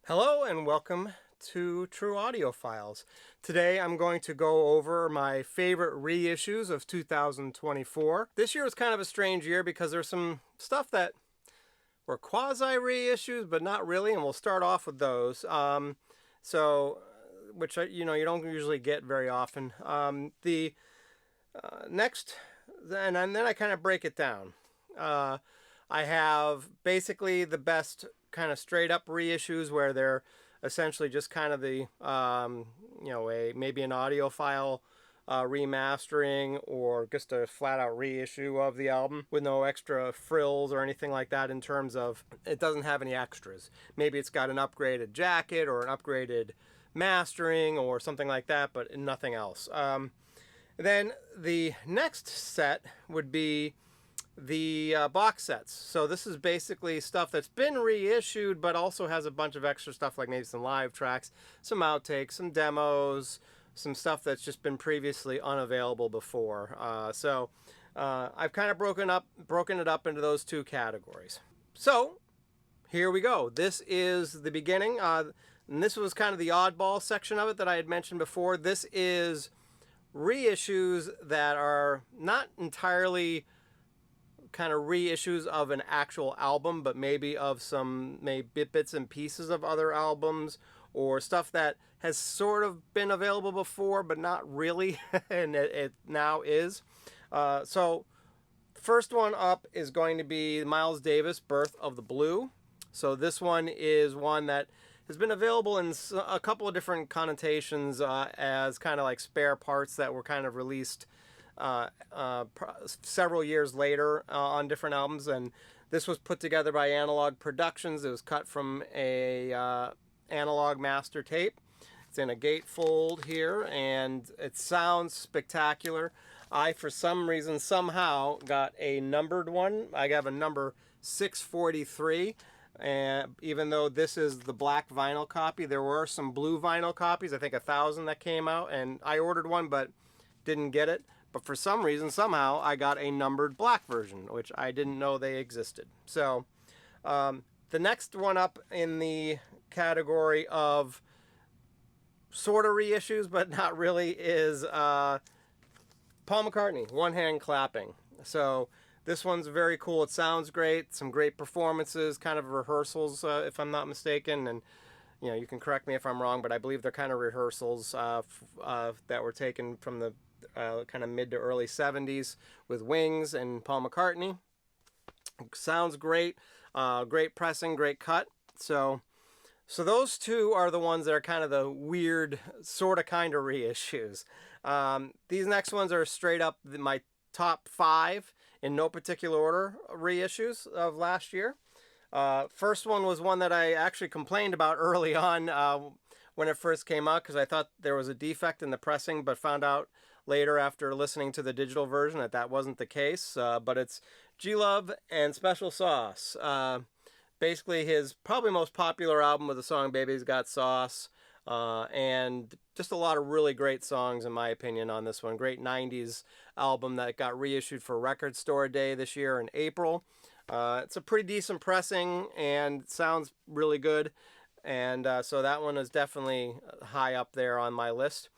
Hello and welcome to True Audio Files. Today I'm going to go over my favorite reissues of 2024. This year was kind of a strange year because there's some stuff that were quasi-reissues but not really, and we'll start off with those. Which you don't usually get very often. The next, and then I kind of break it down. I have basically the best kind of straight up reissues where they're essentially just kind of the maybe an audio file remastering or just a flat out reissue of the album with no extra frills or anything like that, in terms of it doesn't have any extras. Maybe it's got an upgraded jacket or an upgraded mastering or something like that, but nothing else. Then the next set would be the box sets. So this is basically stuff that's been reissued but also has a bunch of extra stuff, like maybe some live tracks, some outtakes, some demos, some stuff that's just been previously unavailable before. I've kind of broken it up into those two categories. So here we go. This is the beginning, and this was kind of the oddball section of it that I had mentioned before. This is reissues that are not entirely kind of reissues of an actual album, but maybe of some bits and pieces of other albums, or stuff that has sort of been available before but not really and it now is. So first one up is going to be Miles Davis, Birth of the Blue. So this one is one that has been available in a couple of different connotations, as kind of like spare parts that were kind of released several years later on different albums. And this was put together by Analog Productions. It was cut from a analog master tape. It's in a gatefold here, and it sounds spectacular. I, for some reason, somehow got a numbered one. I have a number 643. And even though this is the black vinyl copy, there were some blue vinyl copies, I think 1,000 that came out, and I ordered one but didn't get it. But for some reason, somehow, I got a numbered black version, which I didn't know they existed. So the next one up in the category of sort of reissues but not really is Paul McCartney, One Hand Clapping. So this one's very cool. It sounds great. Some great performances, kind of rehearsals, if I'm not mistaken. And you can correct me if I'm wrong, but I believe they're kind of rehearsals that were taken from the kind of mid to early 70s with Wings and Paul McCartney. Sounds great. Great pressing, great cut. So those two are the ones that are kind of the weird, sort of kind of reissues. These next ones are straight up my top 5, in no particular order, reissues of last year. First one was one that I actually complained about early on when it first came out, because I thought there was a defect in the pressing, but found out later after listening to the digital version that wasn't the case. But it's G-Love and Special Sauce. Basically his probably most popular album with the song Baby's Got Sauce. And just a lot of really great songs, in my opinion, on this one. Great 90s album that got reissued for Record Store Day this year in April. It's a pretty decent pressing and sounds really good. And so that one is definitely high up there on my list.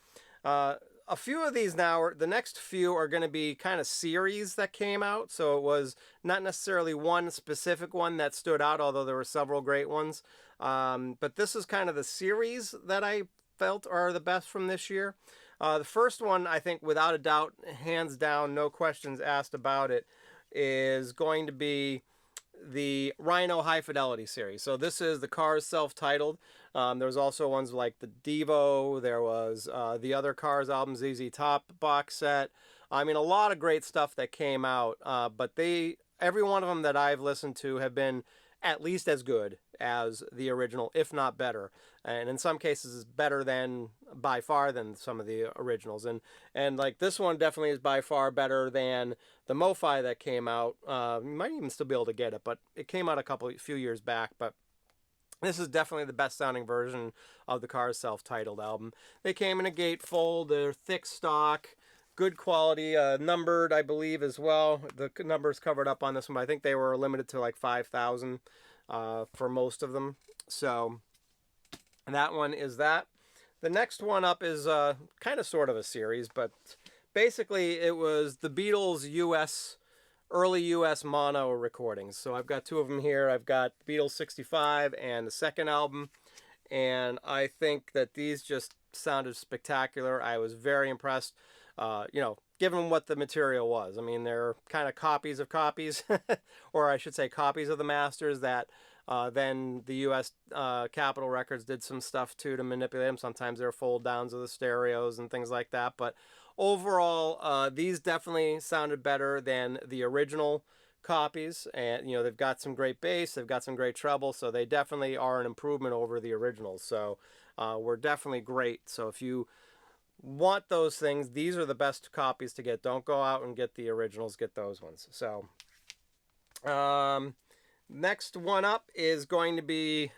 A few of these now, the next few are going to be kind of series that came out. So it was not necessarily one specific one that stood out, although there were several great ones. But this is kind of the series that I felt are the best from this year. The first one, I think, without a doubt, hands down, no questions asked about it, is going to be the Rhino High Fidelity series. So this is the Cars self-titled. There was also ones like the Devo. There was the other Cars albums, ZZ Top box set. I mean, a lot of great stuff that came out. But every one of them that I've listened to have been at least as good as the original, if not better. And in some cases, is better than, by far, than some of the originals. And like this one definitely is by far better than the MoFi that came out. You might even still be able to get it, but it came out a few years back. But this is definitely the best sounding version of the Cars self-titled album. They came in a gatefold. They're thick stock, good quality, numbered, I believe, as well. The numbers covered up on this one, but I think they were limited to like 5,000 for most of them. So That one is that. The next one up is kind of sort of a series, but basically it was the Beatles early US mono recordings. So I've got two of them here. I've got Beatles 65 and the second album, and I think that these just sounded spectacular. I was very impressed, given what the material was. I mean, they're kind of copies of copies, or I should say copies of the masters that then the U.S. Capitol Records did some stuff too to manipulate them. Sometimes they're fold downs of the stereos and things like that. But overall, these definitely sounded better than the original copies. And, they've got some great bass, they've got some great treble, so they definitely are an improvement over the originals. So we're definitely great. So if you want those things, these are the best copies to get. Don't go out and get the originals, get those ones. So next one up is going to be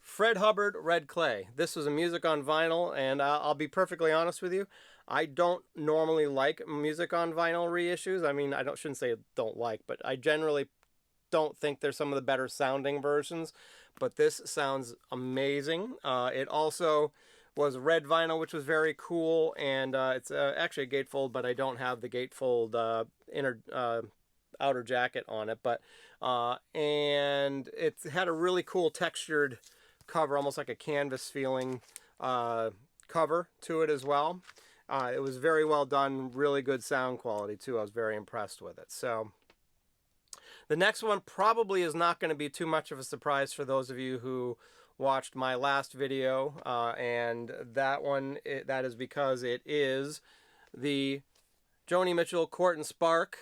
Fred Hubbard, Red Clay. This was a music on vinyl, and I'll be perfectly honest with you. I don't normally like music on vinyl reissues. I mean, shouldn't say don't like, but I generally don't think they're some of the better sounding versions. But this sounds amazing. It also was red vinyl, which was very cool, and it's actually a gatefold, but I don't have the gatefold outer jacket on it. But and it had a really cool textured cover, almost like a canvas feeling cover to it as well. It was very well done, really good sound quality too. I was very impressed with it. So the next one probably is not going to be too much of a surprise for those of you who watched my last video, and that one, that is because it is the Joni Mitchell Court and Spark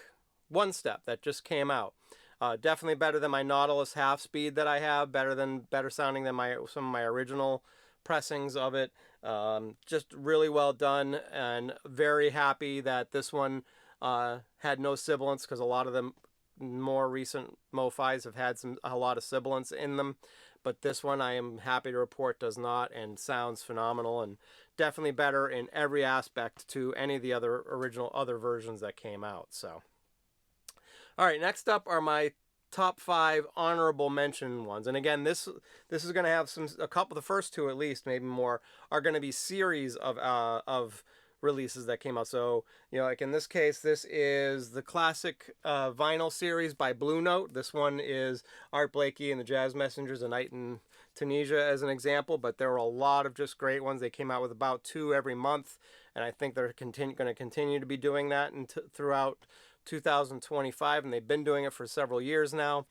One Step that just came out. Definitely better than my Nautilus half speed that I have, better sounding than some of my original pressings of it. Just really well done, and very happy that this one had no sibilants, because a lot of the more recent Mo-Fis have had a lot of sibilants in them. But this one, I am happy to report, does not, and sounds phenomenal, and definitely better in every aspect to any of the other versions that came out. So, all right, next up are my top 5 honorable mention ones. And again, this is going to have a couple, the first two at least, maybe more, are going to be series of releases that came out. So, like in this case, this is the classic vinyl series by Blue Note. This one is Art Blakey and the Jazz Messengers, A Night in Tunisia as an example, but there were a lot of just great ones. They came out with about 2 every month, and I think they're going to continue to be doing that throughout 2025, and they've been doing it for several years now.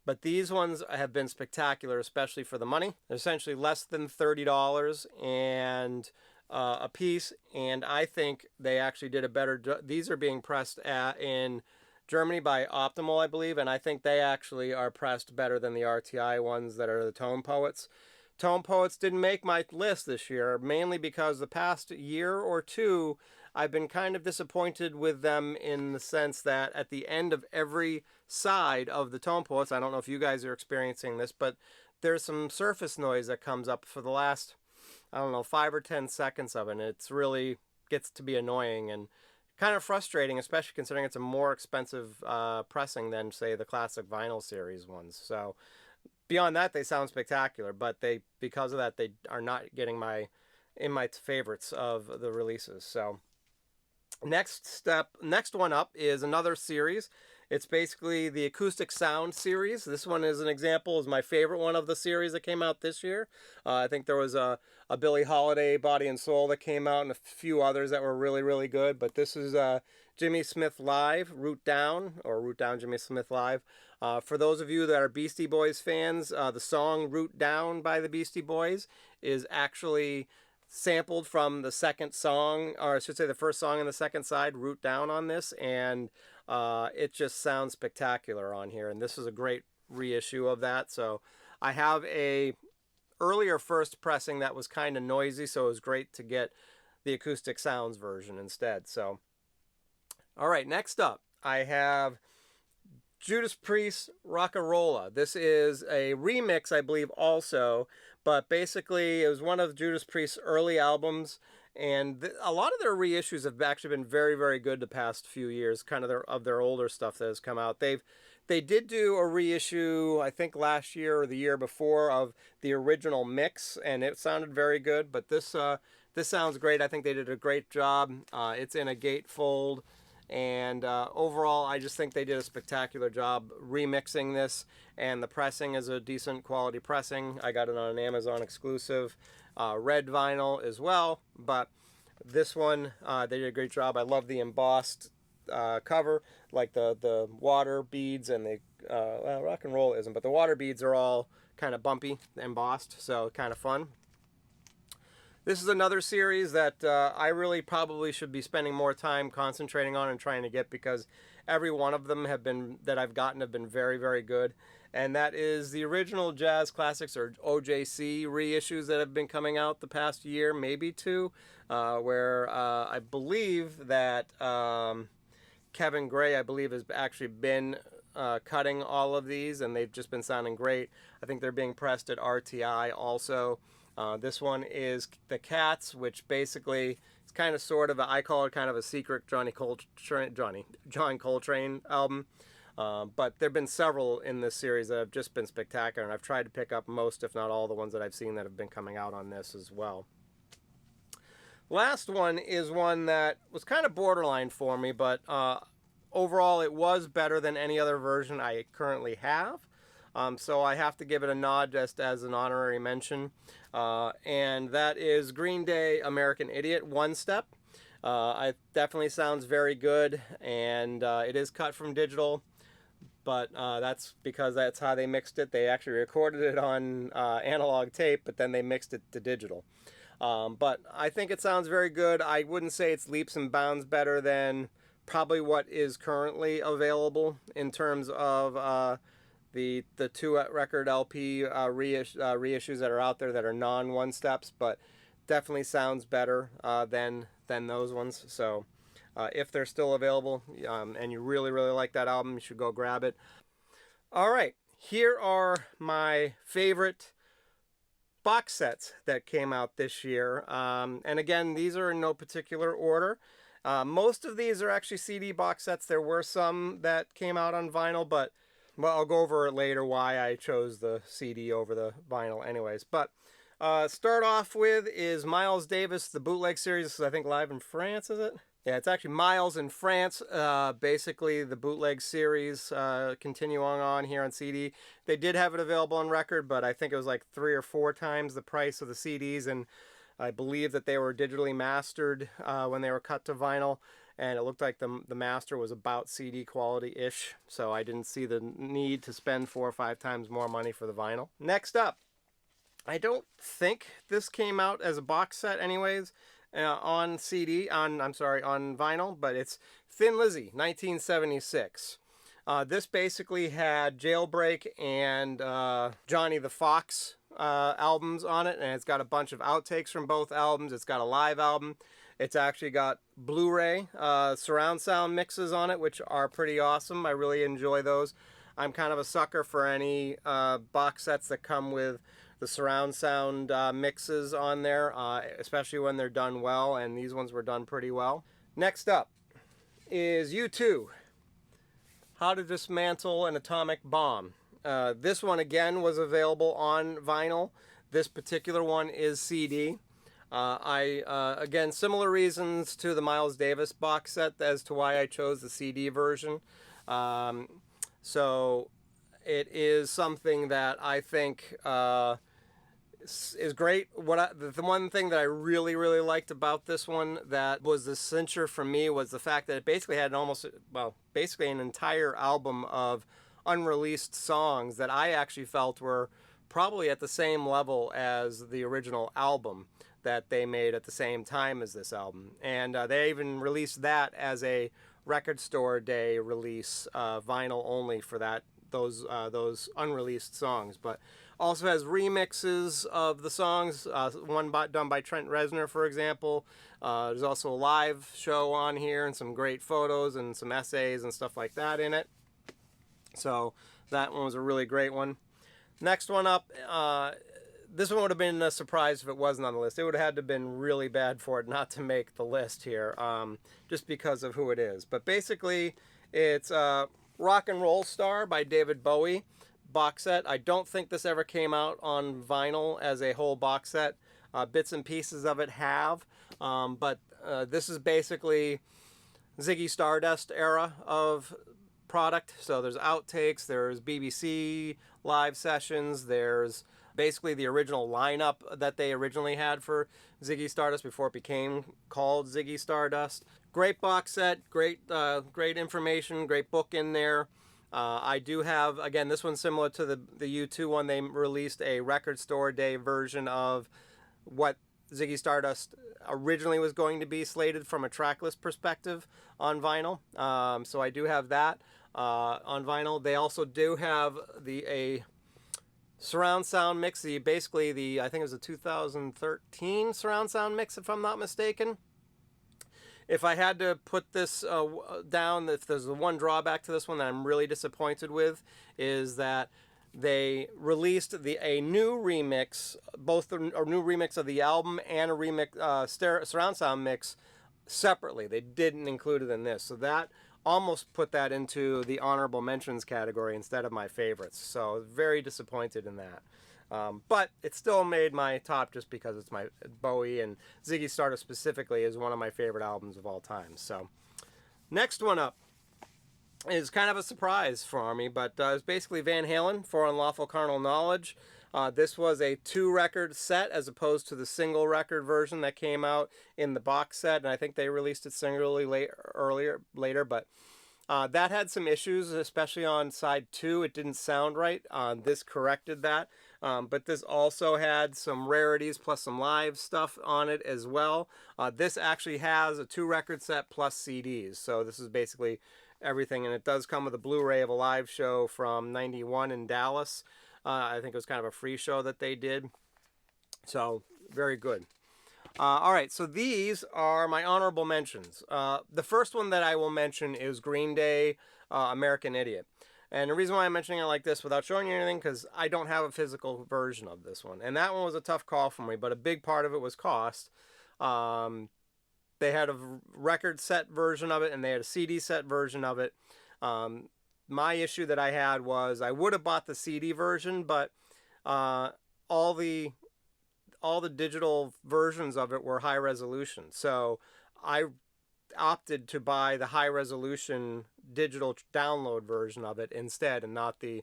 But these ones have been spectacular, especially for the money. They're essentially less than $30 and a piece, and I think they actually did a better job. These are being pressed in Germany by Optimal, I believe, and I think they actually are pressed better than the RTI ones that are the Tone Poets. Tone Poets didn't make my list this year, mainly because the past year or two, I've been kind of disappointed with them in the sense that at the end of every side of the Tone Poets, I don't know if you guys are experiencing this, but there's some surface noise that comes up for the last, 5 or 10 seconds of it, and it's really gets to be annoying and kind of frustrating, especially considering it's a more expensive pressing than, say, the classic vinyl series ones. So beyond that, they sound spectacular, but because of that, they are not getting in my favorites of the releases. So next one up is another series. It's basically the Acoustic Sound series. This one is an example, is my favorite one of the series that came out this year. I think there was a Billie Holiday, Body and Soul, that came out, and a few others that were really, really good. But this is Jimmy Smith Live, Root Down Jimmy Smith Live. For those of you that are Beastie Boys fans, the song Root Down by the Beastie Boys is actually sampled from the second song, or I should say the first song on the second side, Root Down, on this, and it just sounds spectacular on here, and this is a great reissue of that. So I have a earlier first pressing that was kind of noisy, so it was great to get the Acoustic Sounds version instead. So, all right, next up, I have Judas Priest Rock-a-Rolla. This is a remix, I believe, also, but basically it was one of Judas Priest's early albums, And a lot of their reissues have actually been very, very good the past few years, kind of their older stuff that has come out. They did do a reissue, I think last year or the year before, of the original mix, and it sounded very good. But this sounds great. I think they did a great job. It's in a gatefold, and overall, I just think they did a spectacular job remixing this. And the pressing is a decent quality pressing. I got it on an Amazon exclusive. Red vinyl as well, but this one they did a great job. I love the embossed cover, like the water beads and the well, rock and roll isn't, but the water beads are all kind of bumpy, embossed, so kind of fun. This is another series that I really probably should be spending more time concentrating on and trying to get, because every one of them that I've gotten have been very, very good. And that is the original Jazz Classics, or OJC reissues that have been coming out the past year, maybe two, where I believe that Kevin Gray, I believe, has actually been cutting all of these, and they've just been sounding great. I think they're being pressed at RTI also. This one is The Cats, which basically is kind of sort of, I call it kind of a secret John Coltrane album. But there have been several in this series that have just been spectacular, and I've tried to pick up most, if not all, the ones that I've seen that have been coming out on this as well. Last one is one that was kind of borderline for me, but overall it was better than any other version I currently have. So I have to give it a nod just as an honorary mention. And that is Green Day American Idiot One Step. It definitely sounds very good, and it is cut from digital. But that's because that's how they mixed it. They actually recorded it on analog tape, but then they mixed it to digital. But I think it sounds very good. I wouldn't say it's leaps and bounds better than probably what is currently available in terms of the two record LP reissues that are out there that are non-one steps, but definitely sounds better than those ones. So if they're still available and you really, really like that album, you should go grab it. All right, here are my favorite box sets that came out this year. And again, these are in no particular order. Most of these are actually CD box sets. There were some that came out on vinyl, but well, I'll go over later why I chose the CD over the vinyl anyways. But start off with is Miles Davis, the bootleg series. This is, I think, live in France, is it? Yeah, it's actually Miles in France. Basically, the bootleg series continuing on here on CD. They did have it available on record, but I think it was like 3 or 4 times the price of the CDs, and I believe that they were digitally mastered when they were cut to vinyl, and it looked like the master was about CD quality-ish, so I didn't see the need to spend 4 or 5 times more money for the vinyl. Next up, I don't think this came out as a box set anyways, on vinyl, but it's Thin Lizzy, 1976. This basically had Jailbreak and Johnny the Fox albums on it, and it's got a bunch of outtakes from both albums. It's got a live album. It's actually got Blu-ray surround sound mixes on it, which are pretty awesome. I really enjoy those. I'm kind of a sucker for any box sets that come with the surround sound mixes on there, especially when they're done well, and these ones were done pretty well. Next up is U2, How to Dismantle an Atomic Bomb. This one again was available on vinyl. This particular one is CD. Again, similar reasons to the Miles Davis box set as to why I chose the CD version. So it is something that I think is great. The one thing that I really, really liked about this one that was the cincher for me was the fact that it basically had basically an entire album of unreleased songs that I actually felt were probably at the same level as the original album that they made at the same time as this album. And they even released that as a record store day release, vinyl only for those unreleased songs. But also has remixes of the songs, one done by Trent Reznor, for example. There's also a live show on here and some great photos and some essays and stuff like that in it. So that one was a really great one. Next one up, this one would have been a surprise if it wasn't on the list. It would have had to have been really bad for it not to make the list here, just because of who it is. But basically, it's Rock and Roll Star by David Bowie box set. I don't think this ever came out on vinyl as a whole box set. Bits and pieces of it have, but this is basically Ziggy Stardust era of product. So there's outtakes, there's BBC live sessions, there's basically the original lineup that they originally had for Ziggy Stardust before it became called Ziggy Stardust. Great box set, great information, great book in there. I do have, again, this one's similar to the U2 one. They released a record store day version of what Ziggy Stardust originally was going to be slated from a tracklist perspective on vinyl. So I do have that on vinyl. They also do have a surround sound mix. I think it was a 2013 surround sound mix, if I'm not mistaken. If I had to put this down, if there's the one drawback to this one that I'm really disappointed with, is that they released a new remix, both a new remix of the album and a remix surround sound mix separately. They didn't include it in this, so that almost put that into the honorable mentions category instead of my favorites. So very disappointed in that. But it still made my top just because it's my Bowie, and Ziggy Stardust specifically is one of my favorite albums of all time. So next one up is kind of a surprise for me, but it's basically Van Halen for Unlawful Carnal Knowledge. This was a 2-record set as opposed to the single record version that came out in the box set, and I think they released it singularly later, but that had some issues, especially on side 2. It didn't sound right. This corrected that. But this also had some rarities plus some live stuff on it as well. This actually has a 2-record set plus CDs. So this is basically everything. And it does come with a Blu-ray of a live show from '91 in Dallas. I think it was kind of a free show that they did. So very good. All right, so these are my honorable mentions. The first one that I will mention is Green Day, American Idiot. And the reason why I'm mentioning it like this without showing you anything, because I don't have a physical version of this one. And that one was a tough call for me, but a big part of it was cost. They had a record set version of it, and they had a CD set version of it. My issue that I had was I would have bought the CD version, but all the digital versions of it were high resolution. So I opted to buy the high resolution digital download version of it instead, and not the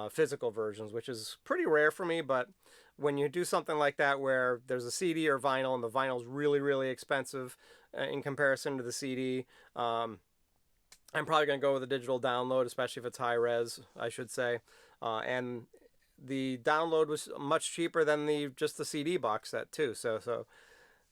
physical versions, which is pretty rare for me. But when you do something like that where there's a CD or vinyl, and the vinyl's really, really expensive in comparison to the CD, I'm probably going to go with a digital download, especially if it's high res, I should say. And the download was much cheaper than just the CD box set too. So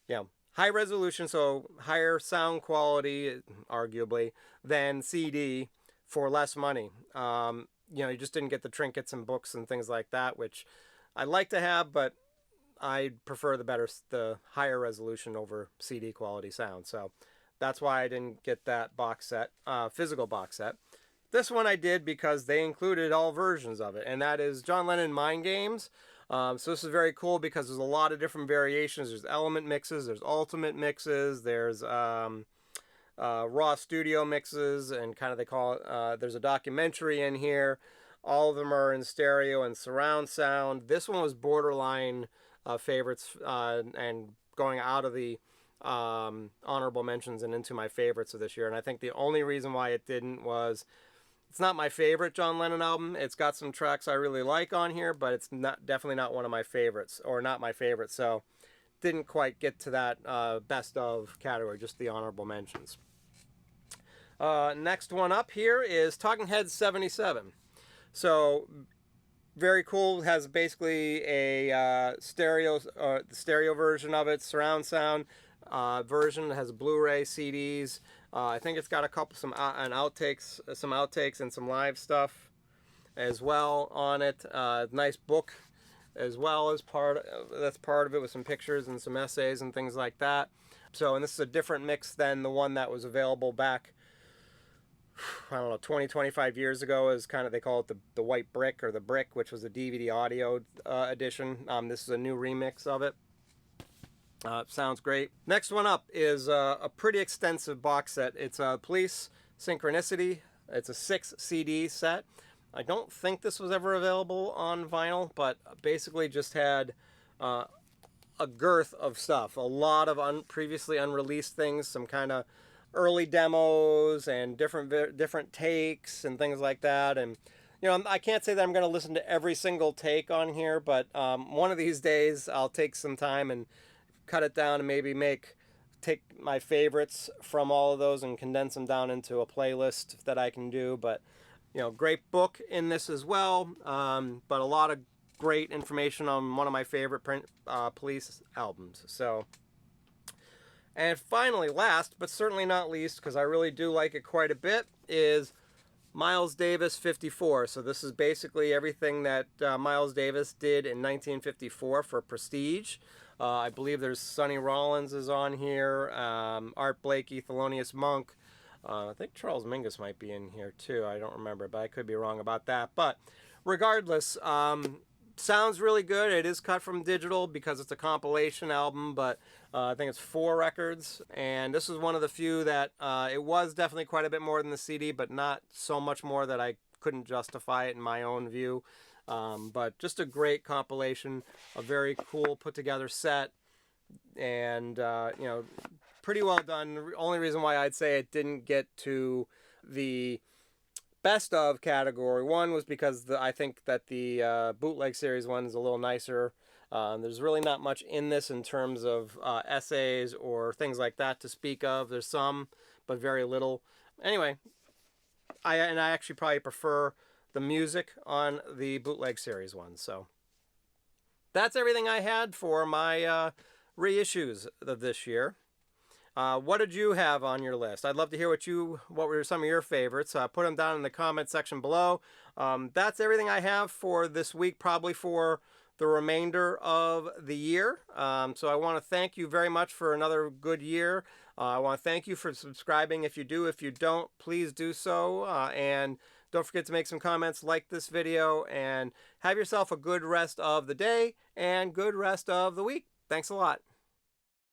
yeah, high resolution, so higher sound quality, arguably, than CD for less money. You just didn't get the trinkets and books and things like that, which I like to have, but I prefer the higher resolution over CD quality sound. So that's why I didn't get that box set, physical box set. This one I did because they included all versions of it, and that is John Lennon Mind Games. So this is very cool because there's a lot of different variations. There's element mixes, there's ultimate mixes, there's raw studio mixes, and kind of they call it, there's a documentary in here. All of them are in stereo and surround sound. This one was borderline favorites, and going out of the honorable mentions and into my favorites of this year. And I think the only reason why it didn't was it's not my favorite John Lennon album. It's got some tracks I really like on here, but it's definitely not one of my favorites, or not my favorite. So didn't quite get to that best of category, just the honorable mentions. Next one up here is Talking Heads 77. So very cool. Has basically a stereo version of it, surround sound version. It has Blu-ray, CDs. I think it's got some outtakes and some live stuff as well on it. Nice book as well as that's part of it, with some pictures and some essays and things like that. So, and this is a different mix than the one that was available back I don't know, 20, 25 years ago is kind of, they call it the white brick or the brick, which was a DVD audio edition. This is a new remix of it. Sounds great. Next one up is a pretty extensive box set. It's a Police Synchronicity. It's a 6 CD set. I don't think this was ever available on vinyl, but basically just had a girth of stuff. A lot of previously unreleased things, some kind of early demos and different takes and things like that. And you know, I can't say that I'm going to listen to every single take on here, but one of these days I'll take some time and cut it down and maybe take my favorites from all of those and condense them down into a playlist that I can do. But you know, great book in this as well, but a lot of great information on one of my favorite Police albums. So, and finally, last but certainly not least, because I really do like it quite a bit, is Miles Davis 54. So this is basically everything that Miles Davis did in 1954 for Prestige. I believe there's Sonny Rollins is on here, Art Blakey, Thelonious Monk. I think Charles Mingus might be in here too. I don't remember, but I could be wrong about that. But regardless, sounds really good. It is cut from digital because it's a compilation album, but I think it's 4 records. And this is one of the few that it was definitely quite a bit more than the CD, but not so much more that I couldn't justify it in my own view. But just a great compilation, a very cool put together set, and you know, pretty well done. The only reason why I'd say it didn't get to the best of category one was because I think that the bootleg series one is a little nicer. There's really not much in this in terms of essays or things like that to speak of. There's some, but very little. Anyway, I actually probably prefer the music on the bootleg series one. So that's everything I had for my reissues of this year. What did you have on your list? I'd love to hear what were some of your favorites. Put them down in the comment section below. That's everything I have for this week, probably for the remainder of the year. So I want to thank you very much for another good year. I want to thank you for subscribing if you do. If you don't, please do so. And don't forget to make some comments, like this video, and have yourself a good rest of the day and good rest of the week. Thanks a lot.